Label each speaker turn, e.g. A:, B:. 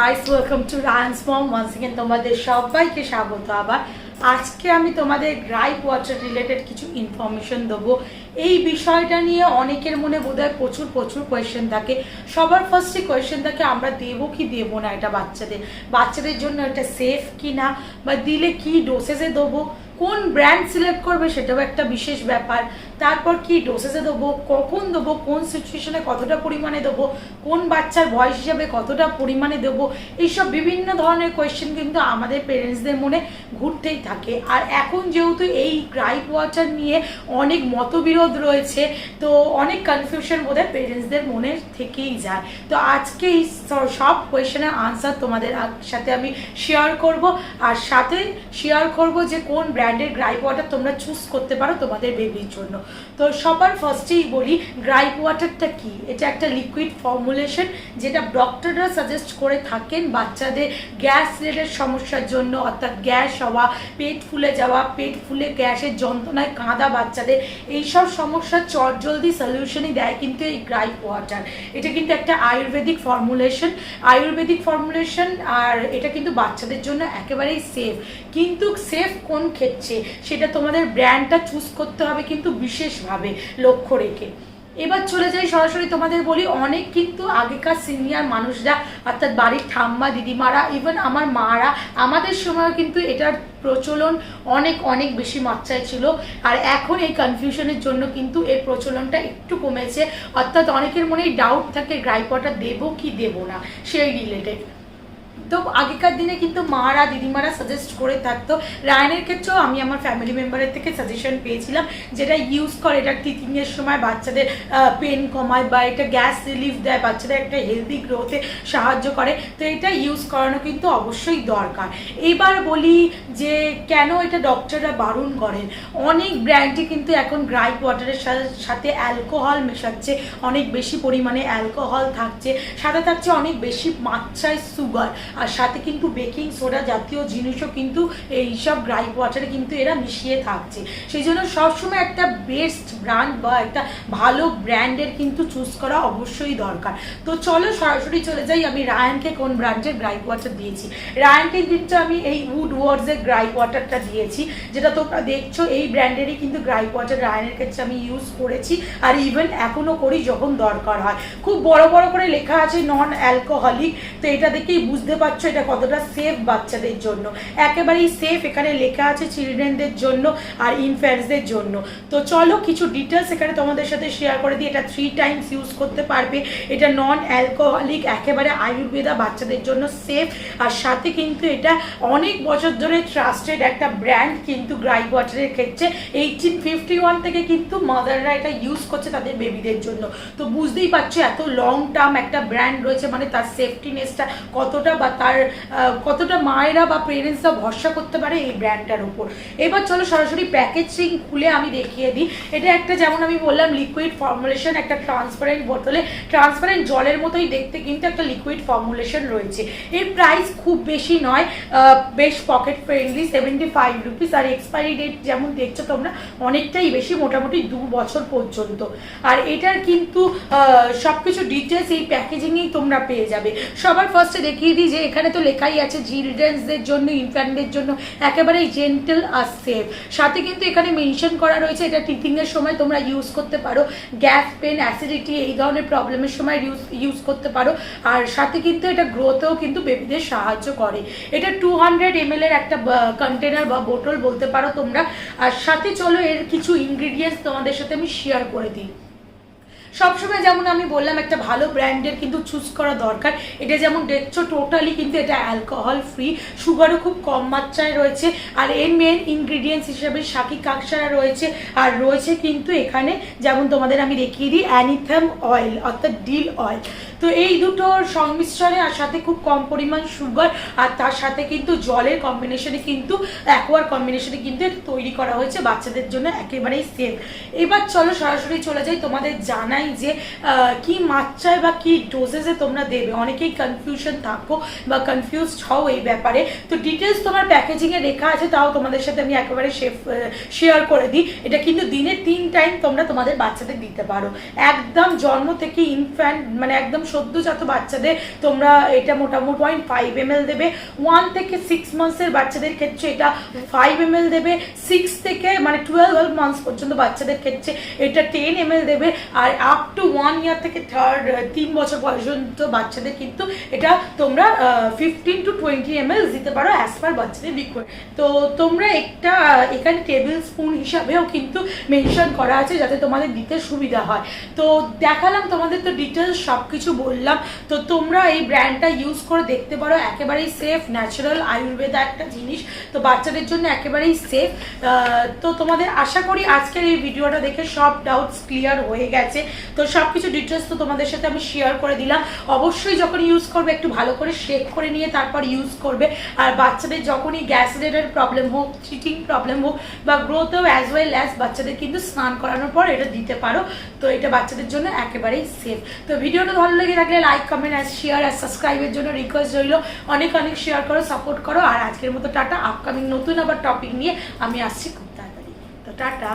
A: Guys, welcome to Ryan's mom. Once again তোমাদের সবাইকে স্বাগত। আবার আজকে আমি তোমাদের গ্রাইপ ওয়াটার রিলেটেড কিছু ইনফরমেশন দেবো। এই বিষয়টা নিয়ে অনেকের মনে বোধহয় প্রচুর কোয়েশ্চেন থাকে। সবার ফার্স্টে কোয়েশ্চেন থাকে আমরা দেবো কি দেবো না, এটা বাচ্চাদের জন্য এটা সেফ কি না, বা দিলে কি ডোসেজে দেবো, কোন ব্র্যান্ড সিলেক্ট করবে সেটাও একটা বিশেষ ব্যাপার। তারপর কি ডোসেজে দেবো, কখন দেবো, কোন সিচুয়েশনে কতটা পরিমাণে দেবো, কোন বাচ্চার বয়স হিসাবে কতটা পরিমাণে দেবো, এইসব বিভিন্ন ধরনের কোয়েশ্চেন কিন্তু আমাদের পেরেন্টসদের মনে ঘুরতেই থাকে। আর এখন যেহেতু এই গ্রাইপ ওয়াটার নিয়ে অনেক মতবিরোধ রয়েছে, তো অনেক কনফিউশন বোধহয় পেরেন্টসদের মনে থেকেই যায়। তো আজকে এই সব কোয়েশ্চেনের আনসার তোমাদের সাথে আমি শেয়ার করব, আর সাথে শেয়ার করব যে কোন ব্র্যান্ডের গ্রাইপ ওয়াটার তোমরা চুজ করতে পারো তোমাদের বেবির জন্য। তো সবার ফার্স্টেই বলি গ্রাইপ ওয়াটারটা কি। এটা একটা লিকুইড ফর্মুলেশন যেটা ডক্টররা সাজেস্ট করে থাকেন বাচ্চাদের গ্যাস রিলেটেড সমস্যার জন্য, অর্থাৎ গ্যাস হওয়া, পেট ফুলে যাওয়া, পেট ফুলে গ্যাসের যন্ত্রণায় কাঁদা বাচ্চাদের, এইসব সমস্যার চটজলদি সলিউশনই দেয় কিন্তু এই গ্রাইপ ওয়াটার। এটা কিন্তু একটা আয়ুর্বেদিক ফর্মুলেশন, আর এটা কিন্তু বাচ্চাদের জন্য একেবারেই সেফ। কিন্তু সেফ কোন ক্ষেত্রে সেটা তোমাদের ব্র্যান্ডটা চুজ করতে হবে কিন্তু বিশেষভাবে লক্ষ্য রেখে। এবার চলে যাই সরাসরি তোমাদের বলি, অনেক কিন্তু আগেকার সিনিয়র মানুষরা অর্থাৎ বাড়ির ঠাম্মা দিদিমারা, ইভেন আমার মারা, আমাদের সময় কিন্তু এটার প্রচলন অনেক বেশি মাত্রায় ছিল। আর এখন এই কনফিউশনের জন্য কিন্তু এর প্রচলনটা একটু কমেছে, অর্থাৎ অনেকের মনেই ডাউট থাকে গ্রাইপ ওয়াটার দেবো কি দেবো না সেই রিলেটেড। তো আগেকার দিনে কিন্তু মারা দিদিমারা সাজেস্ট করে থাকতো। রায়ানের ক্ষেত্রেও আমি আমার ফ্যামিলি মেম্বারের থেকে সাজেশন পেয়েছিলাম যেটা ইউজ করে, এটা টিচিংয়ের সময় বাচ্চাদের পেন কমায় বা এটা গ্যাস রিলিফ দেয়, বাচ্চাদের একটা হেলদি গ্রোথে সাহায্য করে। তো এটা ইউজ করানো কিন্তু অবশ্যই দরকার। এবার বলি যে কেন এটা ডক্টররা বারণ করেন। অনেক ব্র্যান্ডে কিন্তু এখন গ্রাইপ ওয়াটারের সাথে অ্যালকোহল মেশাচ্ছে, অনেক বেশি পরিমাণে অ্যালকোহল থাকছে, সাথে থাকছে অনেক বেশি মাত্রায় সুগার, আর সাথে কিন্তু বেকিং সোডা জাতীয় জিনিসও কিন্তু এইসব গ্রাইপ ওয়াটারে কিন্তু এরা মিশিয়ে থাকছে। সেই জন্য সবসময় একটা বেস্ট ব্র্যান্ড বা একটা ভালো ব্র্যান্ডের কিন্তু চুজ করা অবশ্যই দরকার। তো চলো সরাসরি চলে যাই আমি রায়ানকে কোন ব্র্যান্ডের গ্রাইপ ওয়াটার দিয়েছি। রায়ানকে কিন্তু আমি এই woodwords-এর গ্রাইপ ওয়াটারটা দিয়েছি, যেটা তোমরা দেখছো এই ব্র্যান্ডেরই কিন্তু গ্রাইপ ওয়াটার রায়ানের ক্ষেত্রে আমি ইউজ করেছি, আর ইভেন এখনও করি যখন দরকার হয়। খুব বড় করে লেখা আছে নন অ্যালকোহলিক, তো এটা দেখেই বুঝতে পারছো এটা কতটা সেফ বাচ্চাদের জন্য। একেবারেই সেফ, এখানে লেখা আছে চিলড্রেনদের জন্য আর ইনফ্যান্টসদের জন্য। তো চলো কিছু ডিটেলস এখানে তোমাদের সাথে শেয়ার করে দিই। এটা 3 টাইমস ইউজ করতে পারবে, এটা নন অ্যালকোহলিক, একেবারে আয়ুর্বেদা, বাচ্চাদের জন্য সেফ, আর সাথে কিন্তু এটা অনেক বছর ধরে ট্রাস্টেড একটা ব্র্যান্ড কিন্তু গ্রাইপ ওয়াটারের ক্ষেত্রে। 1851 থেকে কিন্তু মাদাররা এটা ইউজ করছে তাদের বেবিদের জন্য। তো বুঝতেই পারছো এত লং টার্ম একটা ব্র্যান্ড রয়েছে, মানে তার সেফটিনেসটা কতটা, বা তার কতটা মায়েরা বা পেরেন্টসরা ভরসা করতে পারে এই ব্র্যান্ডটার উপর। এবার চলো সরাসরি প্যাকেজিং খুলে আমি দেখিয়ে দিই। এটা একটা, যেমন আমি বললাম, লিকুইড ফর্মুলেশন, একটা ট্রান্সপারেন্ট বোতলে ট্রান্সপারেন্ট জলের মতোই দেখতে কিন্তু একটা লিকুইড ফর্মুলেশন রয়েছে। এর প্রাইস খুব বেশি নয়, বেশ পকেট ফ্রেন্ডলি, 75 রুপিস। আর এক্সপায়ারি ডেট যেমন দেখছো তোমরা অনেকটাই বেশি, মোটামুটি 2 বছর পর্যন্ত। আর এটার কিন্তু সবকিছু ডিটেলস এই প্যাকেজিংয়েই তোমরা পেয়ে যাবে। সবার ফার্স্টে দেখিয়ে দিই যে এখানে তো লেখাই আছে চিলড্রেন্সদের জন্য, ইনফ্যান্টদের জন্য একেবারেই জেন্টেল আর সেফ। সাথে কিন্তু এখানে মেনশন করা রয়েছে এটা টিচিংয়ের সময় তোমরা ইউজ করতে পারো, গ্যাস, পেন, অ্যাসিডিটি এই ধরনের প্রবলেমের সময় ইউজ করতে পারো। আর সাথে কিন্তু এটা গ্রোথেও কিন্তু বেবিদের সাহায্য করে। এটা 200 ml এর একটা কন্টেনার বা বোতল বলতে পারো তোমরা। আর সাথে চলো এর কিছু ইনগ্রিডিয়েন্টস তোমাদের সাথে আমি শেয়ার করে দিই। সবসময় যেমন আমি বললাম একটা ভালো ব্র্যান্ডের কিন্তু চুজ করা দরকার। এটা যেমন দেখছো টোটালি কিন্তু এটা অ্যালকোহল ফ্রি, সুগারও খুব কম মাত্রায় রয়েছে। আর এর মেন ইনগ্রিডিয়েন্টস হিসেবে শাকি কাকসারা রয়েছে, আর রয়েছে কিন্তু এখানে যেমন তোমাদের আমি দেখিয়ে দিই অ্যানিথাম অয়েল অর্থাৎ ডিল অয়েল। তো এই দুটোর সংমিশ্রণে আর সাথে খুব কম পরিমাণ সুগার, আর তার সাথে কিন্তু জলের কম্বিনেশনে কিন্তু অ্যাকোয়ার কম্বিনেশনে কিন্তু এটা তৈরি করা হয়েছে বাচ্চাদের জন্য একেবারেই সেফ। এবার চলো সরাসরি চলে যাই তোমাদের জানাই যে কি মাত্রায় বা কি ডোজেসে তোমরা দেবে। অনেকেই কনফিউশন থাকো বা কনফিউজড হও এই ব্যাপারে। তো ডিটেলস তোমার প্যাকেজিংয়ে লেখা আছে, তাও তোমাদের সাথে আমি একেবারে শেয়ার করে দিই। এটা কিন্তু দিনে 3 টাইম তোমরা তোমাদের বাচ্চাদের দিতে পারো। একদম জন্ম থেকে ইনফ্যান্ট মানে একদম সদ্যজাত বাচ্চাদের তোমরা এটা মোটামুটি 0.5 ml দেবে। 1 থেকে 6 মান্থসের বাচ্চাদের ক্ষেত্রে এটা 5 ml দেবে। 6 থেকে মানে 12 মান্থস পর্যন্ত বাচ্চাদের ক্ষেত্রে এটা 10 ml দেবে। আর আপ টু 1 ইয়ার থেকে 3 বছর পর্যন্ত বাচ্চাদের কিন্তু এটা তোমরা 15 to 20 ml দিতে পারো অ্যাজ পার বাচ্চাদের রিকোয়ার্ড। তো তোমরা একটা এখানে টেবিল স্পুন হিসাবেও কিন্তু মেনশন করা আছে যাতে তোমাদের দিতে সুবিধা হয়। তো দেখালাম তোমাদের, তো ডিটেলস সব কিছু বললাম। তো তোমরা এই ব্র্যান্ডটা ইউজ করে দেখতে পারো, একেবারেই সেফ, ন্যাচারাল, আয়ুর্বেদা একটা জিনিস, তো বাচ্চাদের জন্য একেবারেই সেফ। তো তোমাদের আশা করি আজকের এই ভিডিওটা দেখে সব ডাউটস ক্লিয়ার হয়ে গেছে। তো সব কিছু ডিটেলস তো তোমাদের সাথে আমি শেয়ার করে দিলাম। অবশ্যই যখন ইউজ করবে একটু ভালো করে শেক করে নিয়ে তারপর ইউজ করবে। আর বাচ্চাদের যখনই গ্যাস রিলেটেড প্রবলেম হোক, চিটিং প্রবলেম হোক বা গ্রোথেও অ্যাজ ওয়েল অ্যাজ বাচ্চাদের কিন্তু স্নান করানোর পর এটা দিতে পারো। তো এটা বাচ্চাদের জন্য একেবারেই সেফ। তো ভিডিওটা ভালো লেগে থাকলে লাইক, কমেন্ট, শেয়ার আর সাবস্ক্রাইবের জন্য রিকোয়েস্ট রইল। অনেক অনেক শেয়ার করো, সাপোর্ট করো। আর আজকের মতো টাটা। আপকামিং নতুন আবার টপিক নিয়ে আমি আসছি খুব তাড়াতাড়ি। তো টাটা।